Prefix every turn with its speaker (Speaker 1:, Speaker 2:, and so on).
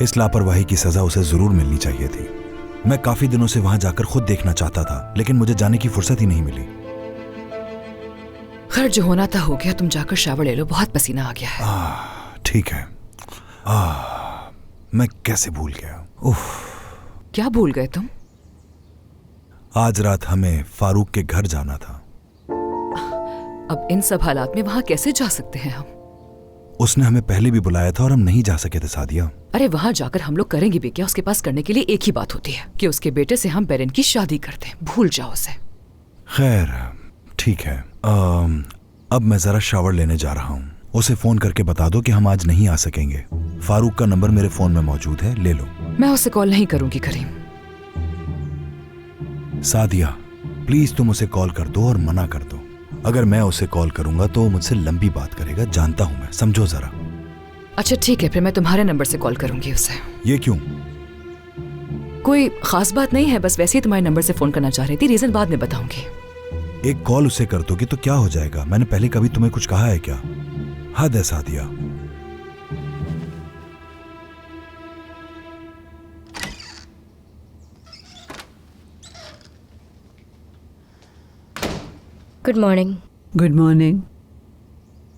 Speaker 1: इस लापरवाही की सजा उसे जरूर मिलनी चाहिए थी। मैं काफी दिनों से वहां जाकर खुद देखना चाहता था, लेकिन मुझे जाने की फुर्सत ही नहीं मिली।
Speaker 2: खैर, जो होना था हो गया। तुम जाकर शावर ले लो, बहुत पसीना आ गया है।
Speaker 1: ठीक है। मैं कैसे भूल गया। उफ।
Speaker 2: क्या भूल गए तुम?
Speaker 1: आज रात हमें फारूक के घर जाना था।
Speaker 2: अब इन सब हालात में वहां कैसे जा सकते हैं हम?
Speaker 1: उसने हमें पहले भी बुलाया था और हम नहीं जा सके थे सादिया।
Speaker 2: अरे वहां जाकर हम लोग करेंगे भी क्या? उसके पास करने के लिए एक ही बात होती है कि उसके बेटे से हम बेरेन की शादी करते हैं। भूल जाओ उसे।
Speaker 1: खैर ठीक है। अब मैं जरा शावर लेने जा रहा हूँ। उसे फोन करके बता दो कि हम आज नहीं आ सकेंगे। फारूक का नंबर मेरे फोन में मौजूद है, ले लो।
Speaker 2: मैं उसे कॉल नहीं करूंगी करीम।
Speaker 1: सादिया प्लीज तुम उसे कॉल कर दो और मना कर दो। अगर मैं उसे कॉल करूंगा तो वो मुझसे लंबी बात करेगा, जानता हूं मैं, समझो जरा।
Speaker 2: अच्छा ठीक है, फिर मैं तुम्हारे नंबर से कॉल करूंगी उसे।
Speaker 1: ये क्यों?
Speaker 2: कोई खास बात नहीं है, बस वैसे ही तुम्हारे नंबर से फोन करना चाह रही थी। रीजन बाद में बताऊंगी।
Speaker 1: एक कॉल उसे कर दोगे तो क्या हो जाएगा? मैंने पहले कभी तुम्हें कुछ कहा है क्या? हद है Sadia.
Speaker 3: Good morning.
Speaker 4: Good morning.